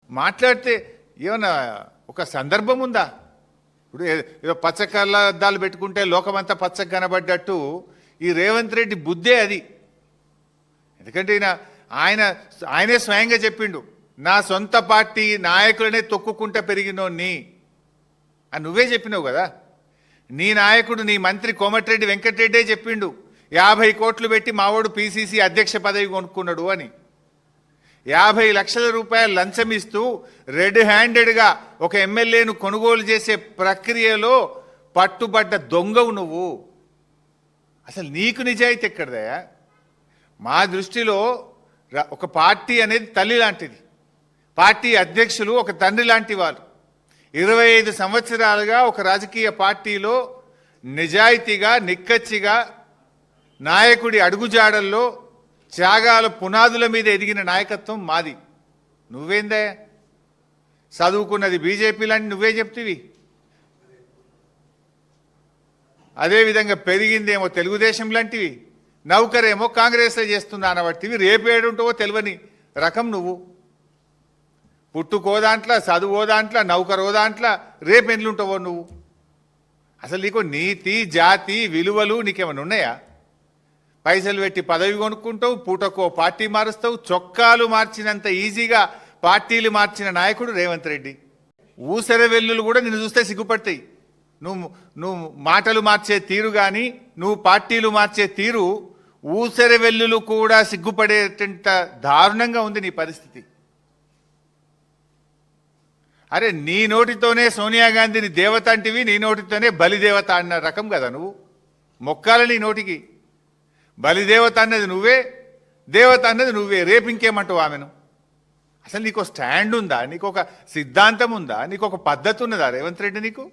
మాట్లాడితే ఏమన్నా ఒక సందర్భం ఉందా? ఇప్పుడు ఏదో పచ్చ కళ్ళద్దాలు పెట్టుకుంటే లోకమంతా పచ్చగా కనబడ్డట్టు ఈ రేవంత్ రెడ్డి బుద్ధే అది. ఎందుకంటే ఆయనే స్వయంగా చెప్పిండు, నా సొంత పార్టీ నాయకులనే తొక్కుకుంటా పెరిగినోన్ని అని నువ్వే చెప్పినావు కదా. నీ నాయకుడు నీ మంత్రి కోమటిరెడ్డి వెంకటరెడ్డే చెప్పిండు 50 కోట్లు పెట్టి మావాడు పిసిసి అధ్యక్ష పదవి కొనుక్కున్నాడు అని. 50 లక్షల రూపాయలు లంచం ఇస్తూ రెడ్ హ్యాండెడ్గా ఒక ఎమ్మెల్యేను కొనుగోలు చేసే ప్రక్రియలో పట్టుబడ్డ దొంగవు నువ్వు. అసలు నీకు నిజాయితీ ఎక్కడదయా? మా దృష్టిలో ఒక పార్టీ అనేది తల్లి లాంటిది, పార్టీ అధ్యక్షులు ఒక తండ్రి లాంటి వాళ్ళు. 25 సంవత్సరాలుగా ఒక రాజకీయ పార్టీలో నిజాయితీగా నిక్కచ్చిగా నాయకుడి అడుగుజాడల్లో త్యాగాల పునాదుల మీద ఎదిగిన నాయకత్వం మాది. నువ్వేందే చదువుకున్నది బీజేపీ లాంటి నువ్వే చెప్తివి, అదేవిధంగా పెరిగిందేమో తెలుగుదేశం లాంటివి, నౌకరేమో కాంగ్రెస్లో చేస్తున్నా అనబట్టివి. రేపేడుంటావో తెలియని రకం నువ్వు. పుట్టుకో దాంట్లో, చదువో దాంట్లో, నౌకరో దాంట్లో, రేపెండ్లుంటావో నువ్వు. అసలు నీకు నీతి జాతి విలువలు నీకేమైనా ఉన్నాయా? పైసలు పెట్టి పదవి కొనుక్కుంటావు, పూటకో పార్టీ మారుస్తావు. చొక్కాలు మార్చినంత ఈజీగా పార్టీలు మార్చిన నాయకుడు రేవంత్ రెడ్డి. ఊసర వెల్లులు కూడా నిన్ను చూస్తే సిగ్గుపడతాయి. నువ్వు మాటలు మార్చే తీరు కానీ, నువ్వు పార్టీలు మార్చే తీరు ఊసర వెల్లులు కూడా సిగ్గుపడేటంత దారుణంగా ఉంది నీ పరిస్థితి. అరే నీ నోటితోనే సోనియా గాంధీని దేవత అంటివి, నీ నోటితోనే బలిదేవత అన్న రకం కదా నువ్వు. మొక్కాల నీ నోటికి. బలిదేవత అన్నది నువ్వే, దేవత అన్నది నువ్వే. రేపు ఇంకేమంటావు ఆమెను? అసలు నీకు స్టాండ్ ఉందా? నీకు ఒక సిద్ధాంతం ఉందా? నీకు ఒక పద్ధతి ఉన్నదా రేవంత్ రెడ్డి నీకు?